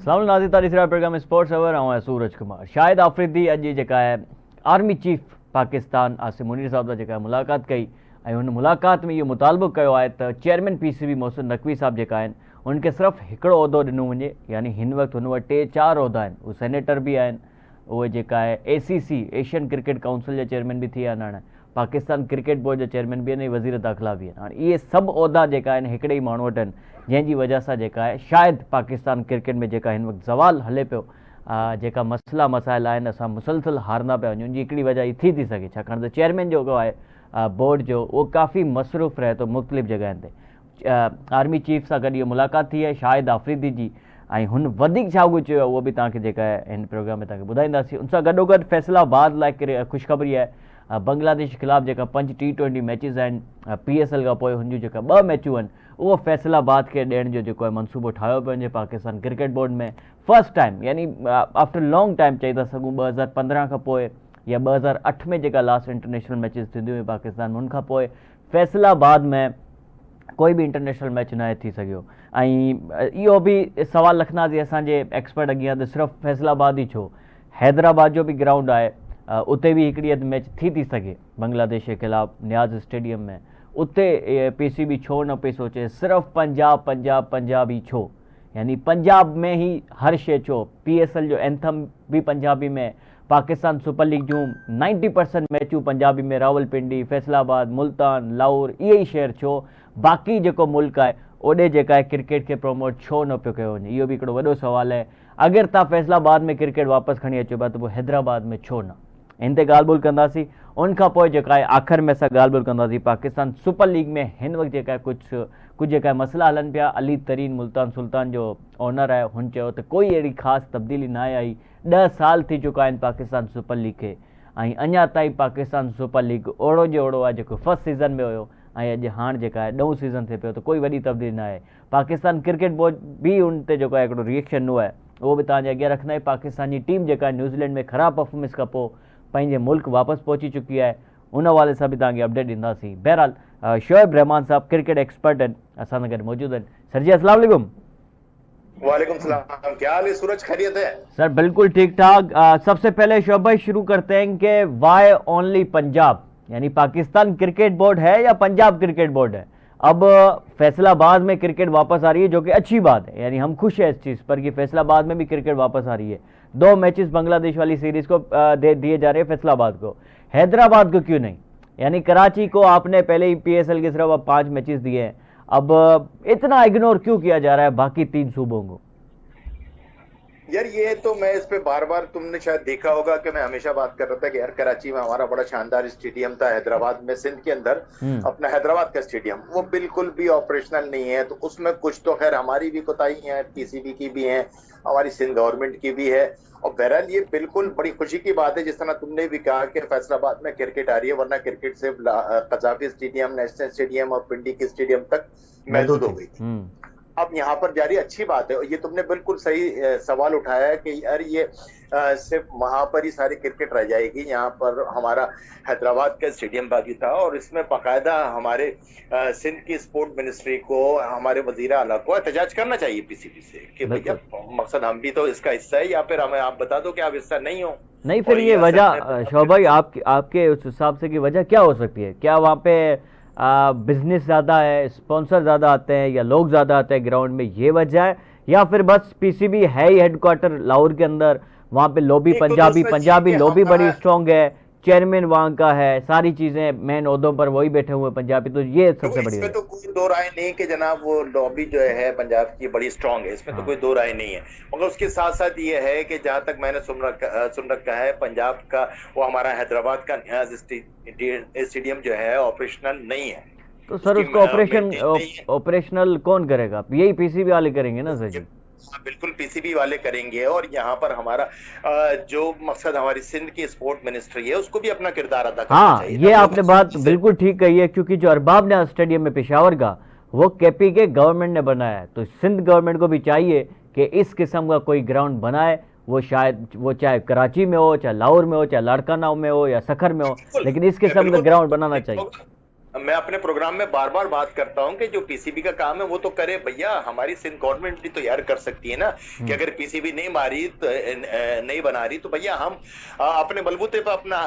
अस्सलाम नाज़रीन, तीसरा प्रोग्राम स्पोर्ट्स अवर ऐं सूरज कुमार। शाहिद आफरीदी अॼु जेका आहे आर्मी चीफ पाकिस्तान आसिम मुनीर साहब सां जेका मुलाक़ात कई ऐं हुन मुलाक़ात में इहो मुतालबो कयो आहे त चेयरमैन पीसीबी मोहसिन नक़वी साहब जेका आहिनि उनखे सिर्फ़ु हिकिड़ो उहिदो ॾिनो वञे, यानी हिन वक़्तु हुन वटि 4 उहिदा आहिनि। उहे सेनेटर बि आहिनि, उहे जेका आहे ACC एशियन क्रिकेट काउंसिल जा चेयरमैन बि थी विया आहिनि, हाणे पाकिस्तान क्रिकेट बोर्ड जा चेयरमैन बि आहिनि, वज़ीर दाख़िला बि आहिनि। हाणे इहे सभु उहिदा जेका आहिनि हिकिड़े ई माण्हू वटि आहिनि, जंहिंजी वजह सां जेका आहे शायदि पाकिस्तान क्रिकेट में जेका हिन वक़्तु ज़वाल हले पियो, जेका मसइला मसाइल आहिनि असां मुसलसल हारंदा पिया वञूं, उनजी हिकिड़ी वजह ई थी सघे, छाकाणि त चेयरमैन जेको आहे बोर्ड जो उहो काफ़ी मसरूफ़ रहे थो मुख़्तलिफ़ जॻहियुनि ते। आर्मी चीफ सां गॾु इहो मुलाक़ात थी आहे शाहिद आफरीदी जी, ऐं हुन वधीक छा कुझु चयो आहे उहो बि तव्हांखे जेका आहे हिन प्रोग्राम में तव्हांखे ॿुधाईंदासीं। उन सां गॾोगॾु फैसलाबाद लाइ ख़ुशख़बरी आहे, बांग्लादेश ख़िलाफ़ु जेका 5 T20 मैचिस आहिनि PSL खां पोइ हुनजूं जेका 2 मैचूं आहिनि उहो फैसलाबाद खे ॾियण जो जेको आहे मनसूबो ठाहियो पियो वञे पाकिस्तान क्रिकेट बोर्ड में। फर्स्ट टाइम, यानी आफ्टर लॉन्ग टाइम चई था सघूं, 2015 खां पोइ या 2008 में जेका लास्ट इंटरनेशनल मैचिस थींदियूं हुयूं पाकिस्तान में, उनखां पोइ फैसलाबाद में कोई बि इंटरनेशनल मैच न थी सघियो। ऐं इहो बि सवाल रखंदासीं असांजे एक्सपर्ट अॻियां त सिर्फ़ु फैसलाबाद ई छो, हैदराबाद जो बि ग्राउंड आहे, उते बि हिकिड़ी अधु मैच थी सघे बांग्लादेश जे ख़िलाफ़ु नियाज़ स्टेडियम में, उते PCB छो न पई सोचे सिर्फ़ु पंजाब पंजाब पंजाब ई छो, यानी पंजाब में ई हर शइ छो। PSL जो एंथम बि पंजाबी में, पाकिस्तान सुपर लीग जूं 90% मैचूं पंजाबी में, रावलपिंडी, फैसलाबाद, मुल्तान, लाहौर, इहे ई शहर छो, बाक़ी जेको मुल्क आहे ओॾे जेका आहे क्रिकेट खे प्रमोट छो न पियो कयो वञे, इहो बि हिकिड़ो वॾो सुवालु आहे। अगरि तव्हां फैसलाबाद में क्रिकेट वापसि खणी अचो पिया त पोइ हैदराबाद में छो न, इन ते ॻाल्हि ॿोल कंदासीं। उनखां पोइ जेका आहे आख़िर में असां ॻाल्हि ॿोल कंदासीं पाकिस्तान सुपर लीग में हिन वक़्तु जेका आहे कुझु जेका आहे मसइला हलनि पिया। अली तरीन मुल्तान सुल्तान जो ओनर आहे, हुन चयो त कोई अहिड़ी ख़ासि तब्दीली न आई, 10 साल थी चुका आहिनि पाकिस्तान सुपर लीग खे, ऐं अञा ताईं पाकिस्तान सुपर लीग ओड़ो जो ओड़ो आहे जेको फर्स्ट सीज़न में हुयो, ऐं अॼु हाणे जेका आहे 9 सीज़न थिए पियो, त कोई वॾी तब्दीली न आहे। पाकिस्तान क्रिकेट बोर्ड बि उन ते जेको आहे हिकिड़ो रिएक्शन ॾिनो आहे, उहो बि तव्हांजे अॻियां रखंदा आहियूं। पाकिस्तान जी टीम जेका आहे न्यूज़ीलैंड में ख़राबु परफॉर्मेंस खां पोइ पंहिंजे मुल्क वापसि पहुची चुकी आहे, उन हवाले सां बि तव्हांखे अपडेट ॾींदासीं। बहरहाल शोएब रहमान साहब क्रिकेट एक्सपर्ट आहिनि, असां सां गॾु मौजूदु आहिनि। सर जी अस्सलाम वालेकुम। वालेकुम सलाम, क्या हाल है सूरज, खैरियत है? सर बिल्कुल ठीक ठाक। सबसे पहले शोएब भाई शुरू करते हैं कि वाई ओनली पंजाब, यानी पाकिस्तान क्रिकेट बोर्ड है या पंजाब क्रिकेट बोर्ड है? अब फैसलाबाद में क्रिकेट वापस आ रही है, जो कि अच्छी बात है, यानी हम खुश हैं इस चीज़ पर कि फैसलाबाद में भी क्रिकेट वापस आ रही है। 2 मैचेस बांग्लादेश वाली सीरीज को दिए जा रहे हैं फैसलाबाद को, हैदराबाद को क्यों नहीं? यानी कराची को आपने पहले ही PSL के सिर्फ 5 मैचेस दिए हैं, अब इतना इग्नोर क्यों किया जा रहा है बाकी 3 सूबों को? यार ये तो मैं इस पे बार बार, तुमने शायद देखा होगा कि मैं हमेशा बात कर रहा था कि यार कराची में हमारा बड़ा शानदार स्टेडियम था, हैदराबाद में, सिंध के अंदर अपना हैदराबाद का स्टेडियम, वो बिल्कुल भी ऑपरेशनल नहीं है। तो उसमें कुछ तो खैर हमारी भी कोताही है, PCB की भी है, हमारी सिंध गवर्नमेंट की भी है। और बहरहाल ये बिल्कुल बड़ी खुशी की बात है, जिस तरह तुमने भी कहा कि फैसलाबाद में क्रिकेट आ रही है, वरना क्रिकेट से कजाफी स्टेडियम, नेशनल स्टेडियम और पिंडी के स्टेडियम तक महदूद हो गई। अब यहाँ पर जारी अच्छी बात है, और ये तुमने बिल्कुल सही सवाल उठाया है कि यार ये सिर्फ वहां पर ही सारी क्रिकेट रह जाएगी। यहाँ पर हमारा हैदराबाद का स्टेडियम बाकी था, और इसमें बाकायदा हमारे सिंध की स्पोर्ट मिनिस्ट्री को, हमारे वजीर आला को एहतजाज करना चाहिए PCB से कि भैया मकसद हम भी तो इसका हिस्सा है, या फिर हमें आप बता दो कि आप हिस्सा नहीं हो। नहीं, फिर ये वजह शोएब भाई आपके उस हिसाब से की वजह क्या हो सकती है? क्या वहाँ पे बिजनेस ज़्यादा है, स्पॉन्सर ज़्यादा आते हैं, या लोग ज़्यादा आते हैं ग्राउंड में, ये वजह है? या फिर बस PCB है ही हेडक्वार्टर लाहौर के अंदर, वहाँ पे लॉबी पंजाबी लॉबी बड़ी स्ट्रॉन्ग है, चेयरमैन वहाँ का है, सारी चीज़ें मेन ओहदों पर वही बैठे हुए पंजाबी, तो ये सबसे बड़ी इसमें तो कोई दो राय नहीं कि जनाब वो लॉबी जो है पंजाब की बड़ी स्ट्रांग है, इसमें तो कोई दो राय नहीं है। मगर उसके साथ साथ ये है कि जहाँ तक मैंने सुन रखा है, पंजाब का वो हमारा हैदराबाद का नियाज स्टेडियम जो है ऑपरेशनल नहीं है। तो सर उसको ऑपरेशनल कौन करेगा? यही PCB वाले करेंगे ना सर जी? बिल्कुल PCB वाले करेंगे, और यहाँ पर हमारा जो मकसद हमारी सिंध की स्पोर्ट मिनिस्ट्री है उसको भी अपना किरदार अदा करना चाहिए। ये आपने बात बिल्कुल ठीक कही है, क्योंकि जो अरबाब ने स्टेडियम में पेशावर का, वो KP के गवर्नमेंट ने बनाया है, तो सिंध गवर्नमेंट को भी चाहिए कि इस किस्म का कोई ग्राउंड बनाए, वो शायद वो चाहे कराची में हो, चाहे लाहौर में हो, चाहे लाड़काना में हो या सखर में हो, लेकिन इस किस्म का ग्राउंड बनाना चाहिए। मैं अपने प्रोग्राम में बार बार बात करता हूं कि जो पीसीबी का काम है वो तो करे भैया। हमारी सिंध गवर्नमेंट भी तो यार कर सकती है ना कि अगर पीसीबी नहीं मारी तो नहीं बना रही तो भैया हम अपने बलबूते पर अपना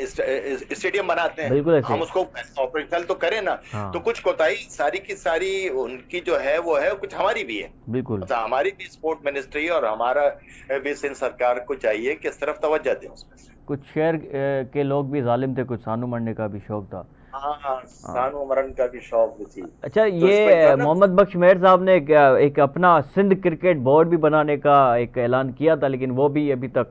स्टेडियम बनाते हैं, बिल्कुल ऐसे हम उसको ऑपरेशनल तो करें ना। हाँ तो कुछ कोताही सारी की सारी उनकी जो है वो है, कुछ हमारी भी है। बिल्कुल। अच्छा, हमारी भी स्पोर्ट मिनिस्ट्री और हमारा भी सिंध सरकार को चाहिए कि इस तरफ तवज्जो दें उसमें से। कुछ शहर के लोग भी जालिम थे, कुछ सानू मरने का भी शौक था। हाँ, हाँ सानू मरन का भी शौक भी थी। अच्छा, तो इस पर जो ये है ना, मोहम्मद बख्श मेहर साहब ने एक अपना सिंध क्रिकेट बोर्ड भी बनाने का एक ऐलान किया था, लेकिन वो भी अभी तक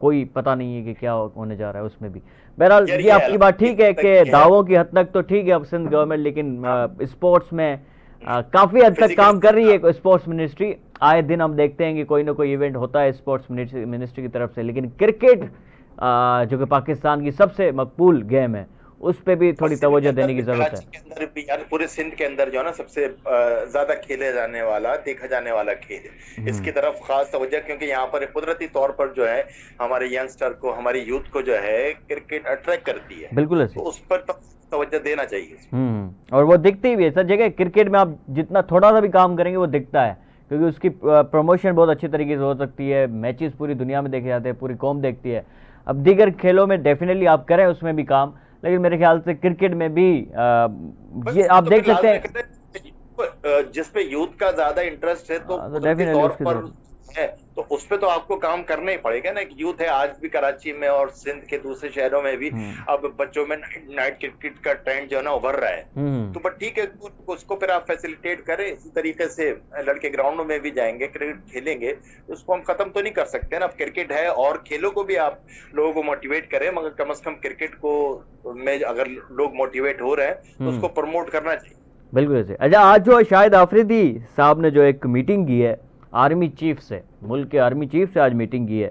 कोई पता नहीं है कि क्या होने जा रहा है उसमें भी। बहरहाल यार ये ये आपकी बात ठीक है तक कि है। दावों की हद तक तो ठीक है अब सिंध गवर्नमेंट, लेकिन स्पोर्ट्स में काफी हद तक फिजिकल काम कर रही है स्पोर्ट्स मिनिस्ट्री। आए दिन हम देखते हैं कि कोई ना कोई इवेंट होता है स्पोर्ट्स मिनिस्ट्री की तरफ से, लेकिन क्रिकेट जो कि पाकिस्तान की सबसे मकबूल गेम है उस पे भी थोड़ी तवज्जो देने की जरूरत है। कराची के अंदर भी यार, पूरे सिंध के अंदर जो है ना सबसे ज्यादा खेले जाने वाला, देखा जाने वाला खेल है, इसकी तरफ खास तवज्जो, क्योंकि यहाँ पर कुदरती तौर पर जो है हमारे यंगस्टर को, हमारी यूथ को जो है क्रिकेट अट्रैक्ट करती है। बिल्कुल तो उस पर तवज्जो देना चाहिए। और वो दिखती भी है सर जगह। क्रिकेट में आप जितना थोड़ा सा भी काम करेंगे वो दिखता है, क्योंकि उसकी प्रमोशन बहुत अच्छी तरीके से हो सकती है। मैचेस पूरी दुनिया में देखे जाते हैं, पूरी कौम देखती है। अब दीगर खेलों में डेफिनेटली आप करें उसमें भी काम, लेकिन मेरे ख्याल से क्रिकेट में भी ये आप देख सकते हैं जिसपे यूथ का ज्यादा इंटरेस्ट है तो डेफिनेटली तौर उसकी पर जरूरत है, तो उस पे तो आपको काम करना ही पड़ेगा ना। यूथ है आज भी कराची में और सिंध के दूसरे शहरों में भी, अब बच्चों में नाइट क्रिकेट का ट्रेंड जो है ना उभर रहा है। तो बट ठीक है, उसको फिर आप फैसिलिटेट करें इसी तरीके से। लड़के ग्राउंडों में भी जाएंगे, क्रिकेट खेलेंगे, उसको हम खत्म तो नहीं कर सकते ना। अब क्रिकेट है और खेलों को भी आप लोगों को मोटिवेट करें, मगर कम से कम क्रिकेट को में अगर लोग मोटिवेट हो रहे हैं तो उसको प्रमोट करना चाहिए। बिल्कुल ऐसे। अच्छा, आज जो शाहिद आफरीदी साहब ने जो एक मीटिंग की है आर्मी चीफ से, मुल्क के आर्मी चीफ से आज मीटिंग की है।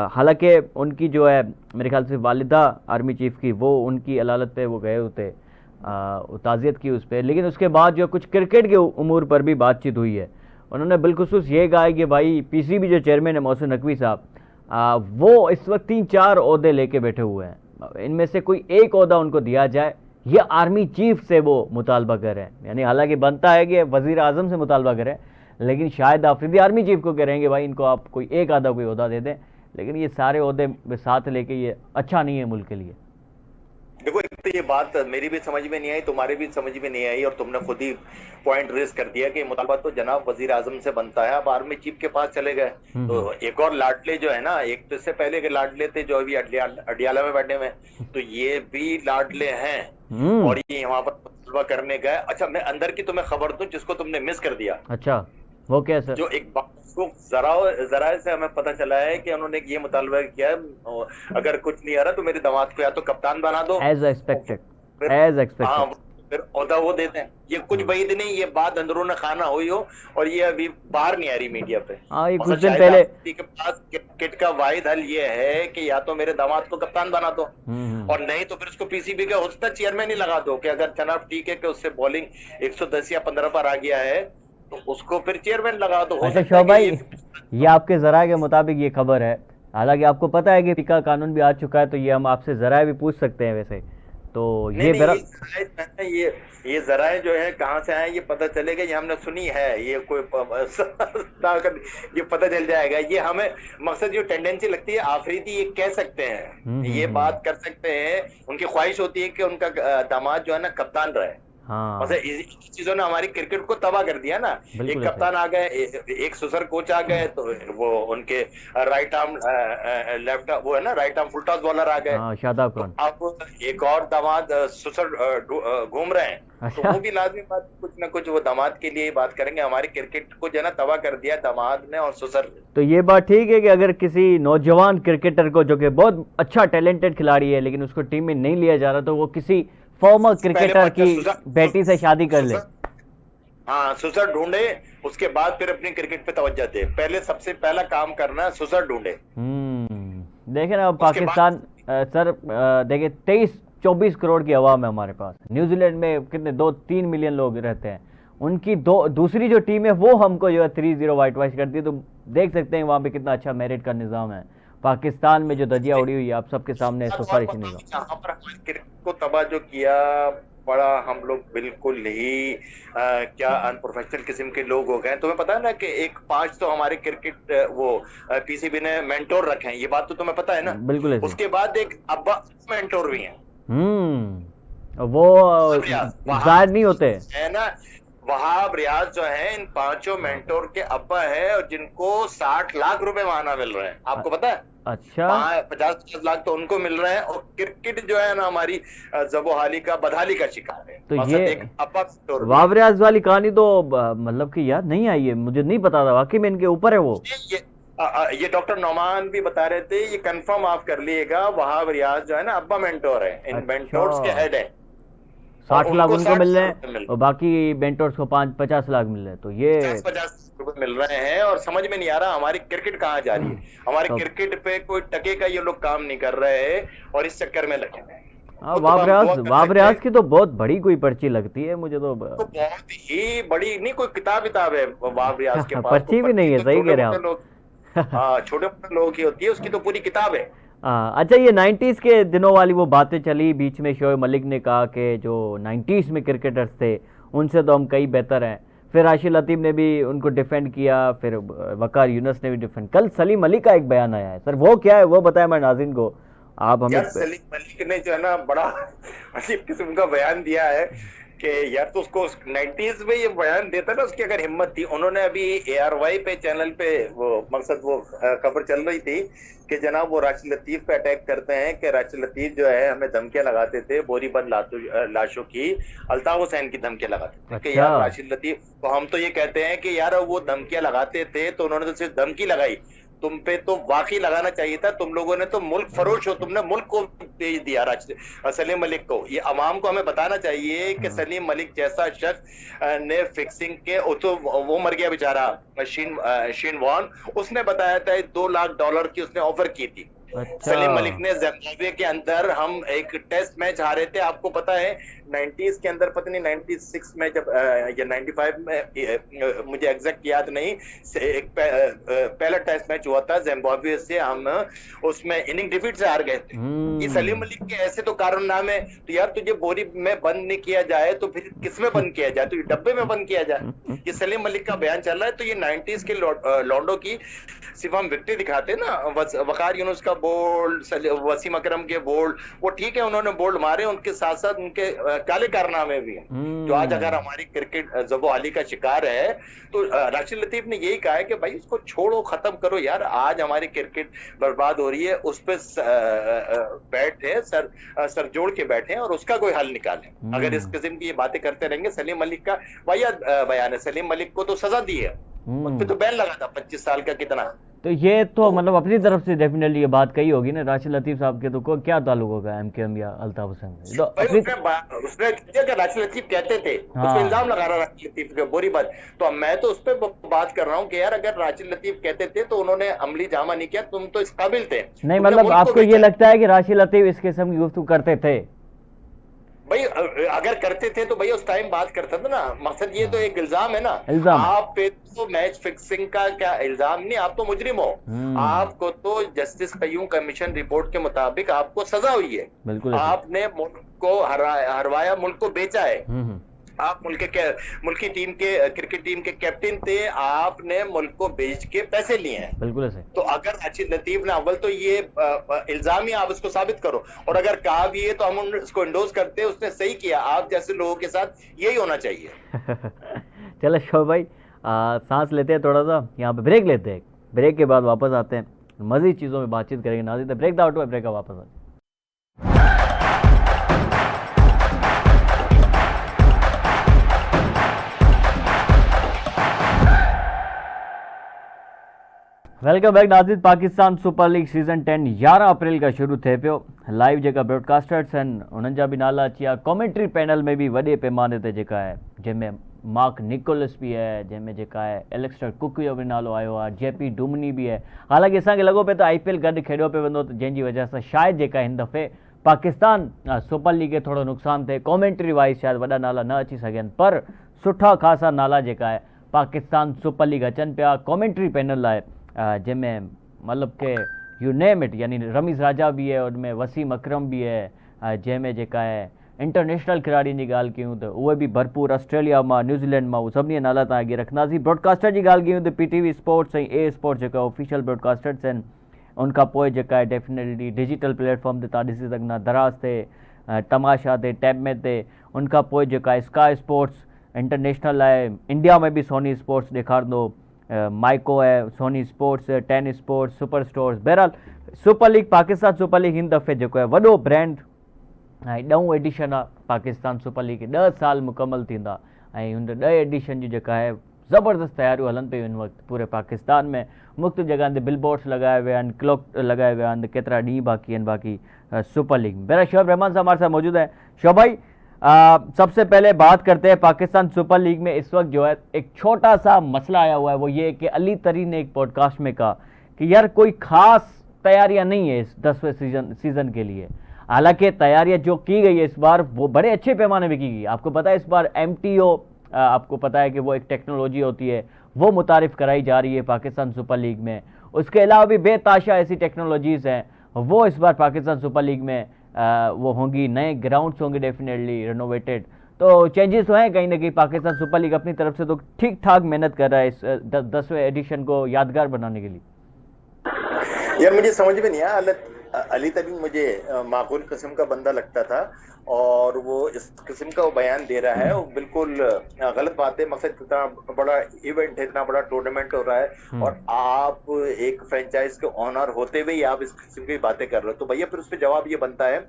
हालांकि उनकी जो है मेरे ख्याल से वालिदा आर्मी चीफ की, वो उनकी अदालत पे वो गए होते, ताज़ियत की उस पर, लेकिन उसके बाद जो कुछ क्रिकेट के उमूर पर भी बातचीत हुई है। उन्होंने बिलखुसूस ये कहा है कि भाई पीसीबी जो चेयरमैन है मोहसिन नकवी साहब, वो इस वक्त 3-4 ओहदे लेके बैठे हुए हैं, इनमें से कोई एक ओहदा उनको दिया जाए। ये आर्मी चीफ से वो मुतालबा कर रहे हैं, यानी हालांकि बनता है कि वजीर आजम से मुतालबा करें, लेकिन शायद आफरीदी आर्मी चीफ को करेंगे भाई इनको आप कोई एक आधा कोई ओहदा दे दें। लेकिन ये सारे ओहदे साथ लेके ये अच्छा नहीं है मुल्क के लिए। देखो, एक तो ये बात मेरी भी समझ में नहीं आई, तुम्हारी भी समझ में नहीं आई, और तुमने खुद ही पॉइंट रेज कर दिया कि मुतालबा तो जनाब वजीर आजम से बनता है। अब आर्मी चीफ के पास चले गए तो एक और लाडले जो है ना, एक तो इससे पहले के लाडले थे जो अभी अडियाला में बैठे हुए, तो ये भी लाडले हैं और ये वहां पर मुतालबा करने गए। अच्छा, मैं अंदर की तुम्हें खबर दूं जिसको तुमने मिस कर दिया। अच्छा, वो क्या सर? जो एक बात को जरा से हमें पता चला है कि उन्होंने ये मुतालबा किया, अगर कुछ नहीं आ रहा तो मेरे दामाद को या तो कप्तान बना दो एज एक्सपेक्टेड। हाँ, फिर ओहदा वो देते हैं। ये कुछ वही नहीं, ये बात अंदरूनी खाना हुई हो और ये अभी बाहर नहीं आ रही मीडिया पे। हाँ, ये कुछ दिन पहले के पास क्रिकेट का वाहिद हल ये है कि या तो मेरे दामाद को कप्तान बना दो और नहीं तो फिर उसको पीसीबी का होता चेयरमैन ही लगा दो कि अगर जनाब ठीक है कि उससे बॉलिंग 110 या 15 पर आ गया है तो उसको फिर चेयरमैन लगा दो। अच्छा शोभ भाई, ये आपके जराये के मुताबिक ये खबर है, हालांकि आपको पता है कि टिका कानून भी आ चुका है, तो ये हम आपसे जराये भी पूछ सकते हैं वैसे तो। ये जराये जो है कहाँ से आए ये पता चलेगा, ये हमने सुनी है, ये कोई ये पता चल जाएगा। ये हमें मकसद जो टेंडेंसी लगती है आफरीदी ये कह सकते हैं, ये बात कर सकते हैं, उनकी ख्वाहिश होती है कि उनका दामाद जो है ना कप्तान रहे। हाँ, चीजों ने हमारी क्रिकेट को तबाह कर दिया ना। एक कप्तान आ गए, एक सुसर कोच आ गए, तो वो उनके राइट आर्म लेफ्ट वो है ना right arm full toss bowler आ गए। शादाब खान। अब एक और दामाद सुसर घूम रहे हैं। अच्छा। तो वो भी लाजमी बात, कुछ ना कुछ वो दामाद के लिए बात करेंगे। हमारी क्रिकेट को जो है ना तबाह कर दिया दामाद ने और सुसर। तो ये बात ठीक है कि अगर किसी नौजवान क्रिकेटर को जो कि बहुत अच्छा टैलेंटेड खिलाड़ी है लेकिन उसको टीम में नहीं लिया जा रहा, तो वो किसी फॉर्मर क्रिकेटर की बेटी से शादी कर ले। हाँ, सुसर ढूंढे, उसके बाद फिर अपनी क्रिकेट पे तवज्जो दे। पहले सबसे पहला काम करना सुसर ढूंढे। देखे ना पाकिस्तान सर, देखे 23-24 करोड़ की आवाम है हमारे पास। न्यूजीलैंड में कितने 2-3 मिलियन लोग रहते हैं, उनकी दूसरी जो टीम है वो हमको जो है 3-0 वाइट वॉश करती है। तो देख सकते हैं वहां पे कितना अच्छा मेरिट का निजाम है। पाकिस्तान में जो दजिया उड़ी हुई है आप सबके सामने सिफारिश नहीं को तबाह जो किया बड़ा हम लोग बिल्कुल ही क्या अनप्रोफेशनल किस्म के लोग हो गए। तुम्हें पता है ना कि एक 5 तो हमारे क्रिकेट वो पीसीबी ने मेंटोर रखे हैं, ये बात तो तुम्हें पता है ना। बिल्कुल ऐसे। उसके बाद एक अब्बा मेंटोर भी हैं, वो रियाज जाहिर नहीं होते। है ना। वहाब रियाज जो है इन 5 मेंटोर के अब्बा है, और जिनको 60 लाख रुपए माहाना मिल रहे हैं, आपको पता है। अच्छा। 50-50 लाख तो उनको मिल रहे हैं, और क्रिकेट जो है ना हमारी जबोहाली का बदहाली का शिकार है। तो मकसद ये एक अब्बा मेंटोर भी है। वाव रियाज वाली कहानी तो मतलब कि याद नहीं आई है, मुझे नहीं पता था वाकई में इनके ऊपर है वो। ये डॉक्टर नौमान भी बता रहे थे, ये कंफर्म आप कर लीजिएगा, वहाब रियाज जो है ना अब्बा मेंटोर है, इन अच्छा। मेंटोर्स के हेड है। 60 लाख उनको 60 मिल रहे लाख हैं रुपए मिल और बाकी बेंटोर्स को 5-50 लाख मिल रहे हैं, तो ये 50-50 रुपए मिल रहे हैं, और समझ में नहीं आ रहा हमारी क्रिकेट कहाँ जा रही है। हमारे तो क्रिकेट पे कोई टके का ये लोग काम नहीं कर रहे हैं, और इस चक्कर में लगे हैं। हाँ, वो तो हम दुआ कर वाव सकते रियाज हैं। की तो बहुत बड़ी कोई पर्ची लगती है मुझे तो तो बहुत ही बड़ी नहीं, कोई किताब है वाब रियाज के पास, पर्ची भी नहीं है, तो सही कह छोटे रहे हैं मोटे आप। लोग, हाँ छोटे मोटे लोगों की होती है, उसकी तो पूरी किताब है। अच्छा, ये 90s के दिनों वाली वो बातें चली बीच में, शोएब मलिक ने कहा कि जो 90s में क्रिकेटर्स थे उनसे तो हम कई बेहतर हैं, फिर राशिद लतीफ़ ने भी उनको डिफेंड किया, फिर वकार यूनुस ने भी डिफेंड। कल सलीम अली का एक बयान आया है सर, वो क्या है वो बताएं हमारे नाज़रीन को आप हमें। यार सलीम मलिक ने जो है ना बड़ा अजीब किस्म का बयान दिया है कि यार, तो उसको 90s में ये बयान देता ना, उसकी अगर हिम्मत थी। उन्होंने अभी ARY पे चैनल पे वो मकसद वो खबर चल रही थी कि जनाब वो राशिद लतीफ पे अटैक करते हैं, कि राशिद लतीफ जो है हमें धमकियां लगाते थे, बोरीबंद लाशों की, अल्ताफ हुसैन की धमकियां लगाते थे। कि अच्छा। यार राशिद लतीफ, तो हम तो ये कहते हैं कि यार वो धमकियां लगाते थे तो उन्होंने तो सिर्फ धमकी लगाई, तुम पे तो वाकई लगाना चाहिए था। तुम लोगों ने तो मुल्क फरोश हो, तुमने मुल्क को भेज दिया सलीम मलिक को। ये अवाम को हमें बताना चाहिए कि सलीम मलिक जैसा शख्स ने फिक्सिंग के, तो वो मर गया बेचारा शीन वॉन, उसने बताया था $2 लाख की उसने ऑफर की थी। अच्छा। सलीम मलिक ने जिम्बाब्वे के अंदर, हम एक टेस्ट मैच हारे थे, आपको पता है 90s के अंदर, पता नहीं 96 में जब या 95 में, मुझे एग्जैक्ट याद नहीं, एक पहला टेस्ट मैच हुआ था जिम्बाब्वे से, हम उसमें इनिंग डिफीट से हार गए थे। ये सलीम मलिक के ऐसे तो कारनामे, तो यार तुझे बोरी में बंद नहीं किया जाए तो फिर किस में बंद किया जाए, तो ये डब्बे में बंद किया जाए। ये सलीम मलिक का बयान चल रहा है। तो ये 90s के लॉन्डो की सिर्फ हम विक्ट्री दिखाते हैं ना, वकार यूनुस का बोल्ड, वसीम अकरम के बोल्ड, वो ठीक है उन्होंने बोल्ड मारे, उनके साथ साथ उनके काले कारनामे भी हैं, जो आज अगर हमारी क्रिकेट जबोहाली का शिकार है। तो राशिद लतीफ ने यही कहा है कि भाई उसको छोड़ो, खत्म करो यार, आज हमारी क्रिकेट बर्बाद हो रही है, उस पर बैठे सर जोड़ के बैठे और उसका कोई हल निकालें। अगर इस किस्म की ये बातें करते रहेंगे, सलीम मलिक का वाहियात बयान है, सलीम मलिक को तो सजा दी है, उस पर तो बैन लगा था 25 साल का कितना। तो ये तो मतलब अपनी तरफ से डेफिनेटली ये बात कही होगी ना राशिद लतीफ साहब के, तो को क्या ताल्लुक होगा MKM या अल्ताफ हुसैन से? तो भाई उसने राशिद लतीफ कहते थे, उसको इल्जाम लगा रहा राशिद लतीफ के बोरी बात। तो अब मैं तो उस पर बात कर रहा हूँ कि यार अगर राशिद लतीफ कहते थे तो उन्होंने अमली जामा नहीं किया, तुम तो इस काबिल थे। नहीं मतलब आपको ये लगता है कि राशिद लतीफ इस किस्म की गुफ्तगू करते थे? भाई अगर करते थे तो भैया उस टाइम बात करता था ना। मकसद ये तो एक इल्जाम है ना, इल्जाम आप पे तो मैच फिक्सिंग का क्या इल्जाम नहीं, आप तो मुजरिम हो। आपको तो जस्टिस कय्यूम कमीशन रिपोर्ट के मुताबिक आपको सजा हुई है। बिल्कुल। आपने मुल्क को हरवाया, मुल्क को बेचा है। आप मुल्की टीम के क्रिकेट टीम के कैप्टन थे, आपने मुल्क को बेच के पैसे लिए हैं। बिल्कुल ऐसे। तो अगर राशिद लतीफ ने, अव्वल तो ये इल्जाम ही आप उसको साबित करो, और अगर कहा भी है तो हम उसको इंडोर्स करते हैं, उसने सही किया। आप जैसे लोगों के साथ यही होना चाहिए। चलो शोभ भाई, सांस लेते हैं थोड़ा सा, यहाँ पे ब्रेक लेते हैं, ब्रेक के बाद वापस आते हैं, मज़ीद चीज़ों में बातचीत करेंगे। नाज़रीन ब्रेक द आउट, ब्रेक का वापस आते हैं। वेलकम बैक नाज़रीन। पाकिस्तान सुपर लीग सीज़न 10 11 अप्रैल का शुरू थे पियो। लाइव जेका ब्रॉडकास्टर्स आहिनि उन्हनि जा बि नाला अची विया। कॉमेंट्री पैनल में भी वॾे पैमाने ते जेका आहे, जंहिंमें मार्क निकोलस भी है, जंहिंमें जेका आहे एलेक्स्टर कुक जो बि नालो आयो आहे, JP डुमनी भी है। हालांकि असांखे लॻो पियो त IPL गॾु खेॾियो पियो वेंदो, जंहिंजी वजह सां शायदि जेका हिन दफ़े पाकिस्तान सुपर लीग खे थोरो नुक़सानु थिए, कॉमेंट्री वाइज़ शायदि वॾा नाला न अची सघनि, पर सुठा ख़ासा नाला जेका आहे पाकिस्तान सुपर लीग अचनि पिया कॉमेंट्री पैनल लाइ, जंहिंमें मतलब के यू नेम इट, यानी रमीज़ राजा भी है, उनमें वसीम अकरम भी है, जंहिंमें जेका है इंटरनेशनल खिलाड़ियुनि जी ॻाल्हि कयूं त उहे बि भरपूर ऑस्ट्रेलिया मां, न्यूज़ीलैंड मां, उहे सभिनी नाला तव्हां अॻे रखंदासीं। ब्रॉडकास्टर जी ॻाल्हि कयूं त PTV स्पोर्ट्स ऐं ए स्पोर्ट्स जेका ऑफिशियल ब्रॉडकास्टर्स आहिनि, उनखां पोइ जेका आहे डेफिनेटली डिजिटल प्लेटफॉर्म ते तव्हां ॾिसी सघंदा, दराज़ ते, तमाशा ते, टैब ते। उनखां पोइ जेका आहे स्काई स्पोर्ट्स इंटरनेशनल आहे, इंडिया में बि सोनी स्पोर्ट्स ॾेखारींदो, माइको आहे, Sony Sports, 10 sports, super stores. बहरहाल super league, Pakistan super league हिन दफ़े जेको आहे वॾो ब्रांड ऐं 10 एडिशन आहे पाकिस्तान सुपर लीग खे। 10 साल मुकमल थींदा ऐं हुन 10 एडिशन जी जेका आहे ज़बरदस्त तयारियूं हलनि पियूं हिन वक़्तु पूरे पाकिस्तान में। मुख़्तलिफ़ जॻहनि ते बिलबोर्ड्स लॻाए विया आहिनि, क्लॉक लॻाए विया आहिनि, केतिरा ॾींहं बाक़ी आहिनि बाक़ी सुपर लीग में। बहरहाल शोएब रहमान साहब हमारे साथ मौजूद है। शोएब भाई, सबसे पहले बात करते हैं पाकिस्तान सुपर लीग में। इस वक्त जो है एक छोटा सा मसला आया हुआ है, वो ये कि अली तरी ने एक पॉडकास्ट में कहा कि यार कोई खास तैयारियां नहीं है इस 10वें सीजन के लिए। हालांकि तैयारियां जो की गई है इस बार वो बड़े अच्छे पैमाने पर की गई। आपको पता है इस बार MTO, आपको पता है कि वो एक टेक्नोलॉजी होती है, वो मुतारिफ कराई जा रही है पाकिस्तान सुपर लीग में। उसके अलावा भी बेताशा ऐसी टेक्नोलॉजीज़ हैं, वो इस बार पाकिस्तान सुपर लीग में वो होंगी। नए ग्राउंड्स होंगे डेफिनेटली रेनोवेटेड, तो चेंजेस तो हैं कहीं ना कहीं। पाकिस्तान सुपर लीग अपनी तरफ से तो ठीक ठाक मेहनत कर रहा है इस 10वें एडिशन को यादगार बनाने के लिए। यार मुझे समझ में नहीं आया, अली तरी मुझे माकूल किस्म का बंदा लगता था और वो इस किस्म का वो बयान दे रहा है, वो बिल्कुल गलत बात है। मकसद इतना बड़ा इवेंट है, इतना बड़ा टूर्नामेंट हो रहा है और आप एक फ्रेंचाइज के ऑनर होते हुए आप इस किस्म की बातें कर रहे हो, तो भैया फिर उस पर जवाब ये बनता है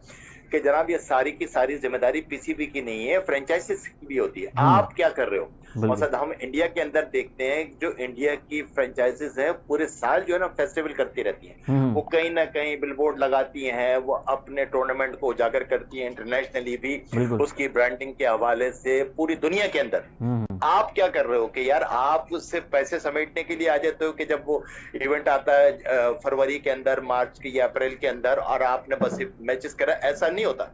कि जनाब ये सारी की सारी जिम्मेदारी PCB की नहीं है, फ्रेंचाइजीज की भी होती है। आप क्या कर रहे हो? मकसद हम इंडिया के अंदर देखते हैं, जो इंडिया की फ्रेंचाइजीज है पूरे साल जो है ना फेस्टिवल करती रहती हैं, वो कहीं ना कहीं बिलबोर्ड लगाती हैं, वो अपने टूर्नामेंट को उजागर करती हैं, इंटरनेशनली भी उसकी ब्रांडिंग के हवाले से पूरी दुनिया के अंदर। आप क्या कर रहे हो कि यार आप उससे पैसे समेटने के लिए आ जाते हो कि जब वो इवेंट आता है फरवरी के अंदर, मार्च के या अप्रैल के अंदर, और आपने बस मैचेस करा, ऐसा नहीं होता।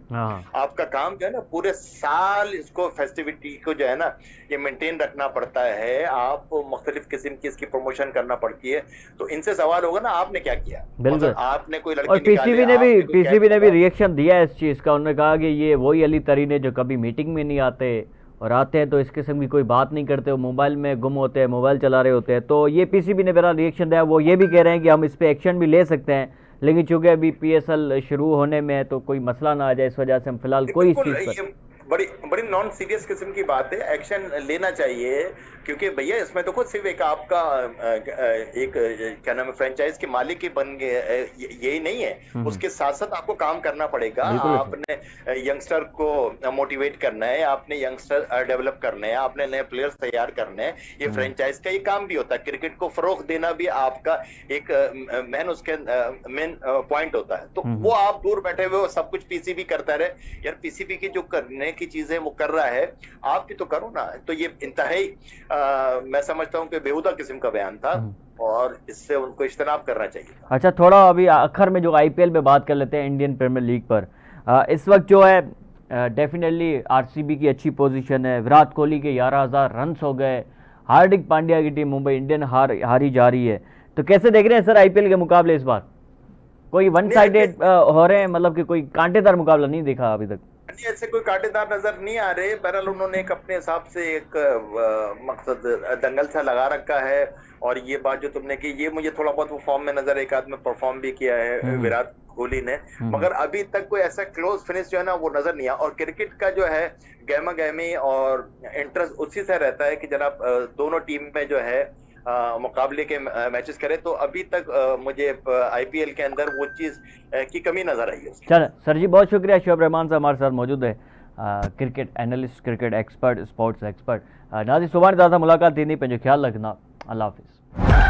आपका काम जो है ना पूरे साल इसको फेस्टिविटी को जो है ना ये मेंटेन रखना पड़ता है, आप मुख्तलिफ किस्म की इसकी प्रमोशन करना पड़ती है। तो इनसे सवाल होगा ना आपने क्या किया? बिल्कुल आपने कोई लड़की, और पीसीबी ने भी रिएक्शन दिया है इस चीज का। उन्होंने कहा कि ये वही अली तरी ने जो कभी मीटिंग में नहीं आते और आते हैं तो इस किस्म की कोई बात नहीं करते, वो मोबाइल में गुम होते हैं, मोबाइल चला रहे होते हैं। तो ये PCB ने मेरा रिएक्शन दिया, वो ये भी कह रहे हैं कि हम इस पर एक्शन भी ले सकते हैं, लेकिन चूंकि अभी PSL शुरू होने में है तो कोई मसला ना आ जाए, इस वजह से हम फिलहाल कोई इस चीज पर बड़ी नॉन सीरियस किस्म की बात है। एक्शन लेना चाहिए क्योंकि भैया इसमें तो खुद सिर्फ एक आपका एक क्या नाम है फ्रेंचाइज के मालिक ही बन गए यही नहीं है, उसके साथ साथ आपको काम करना पड़ेगा। आपने यंगस्टर को मोटिवेट करना है, आपने यंगस्टर डेवलप करने हैं, आपने नए प्लेयर्स तैयार करने हैं। ये फ्रेंचाइज का ये काम भी होता है। क्रिकेट को फरोग देना भी आपका एक मेन पॉइंट होता है। तो वो आप दूर बैठे हुए सब कुछ PCB करता रहे। यार PCB की जो करने की चीजें वो कर रहा है, आप भी तो करो ना। तो ये इंतहाई मैं समझता हूँ कि बेहुदा किस्म का बयान था और इससे उनको इज्तनाब करना चाहिए। अच्छा, थोड़ा अभी आखिर में जो IPL में बात कर लेते हैं, इंडियन प्रीमियर लीग पर। इस वक्त जो है डेफिनेटली RCB की अच्छी पोजीशन है, विराट कोहली के 11,000 रन हो गए, हार्दिक पांड्या की टीम मुंबई इंडियन हारी जा रही है। तो कैसे देख रहे हैं सर IPL के मुकाबले इस बार? कोई वन साइडेड हो रहे हैं, मतलब कि कोई कांटेदार मुकाबला नहीं देखा अभी तक? ऐसे कोई कांटेदार नजर नहीं आ रहे। बहरहाल उन्होंने एक अपने हिसाब से एक मकसद दंगल सा लगा रखा है। और ये बात जो तुमने की, ये मुझे थोड़ा बहुत वो फॉर्म में नजर, एक आदमी परफॉर्म भी किया है विराट कोहली ने, मगर अभी तक कोई ऐसा क्लोज फिनिश जो है ना वो नजर नहीं आया। और क्रिकेट का जो है गहमा गहमी और इंटरेस्ट उसी से रहता है कि जनाब दोनों टीम में जो है मुकाबले के मैचेस करे। तो अभी तक मुझे IPL के अंदर वो चीज की कमी नजर आई है। चल सर जी, बहुत शुक्रिया। शोएब रहमान साहब हमारे साथ मौजूद है, cricket analyst, cricket expert, sports expert. नाज़रीन, सुभाणे तव्हां सां मुलाक़ात थींदी, पंहिंजो ख्याल रखना। अल्लाह हाफ़िज़।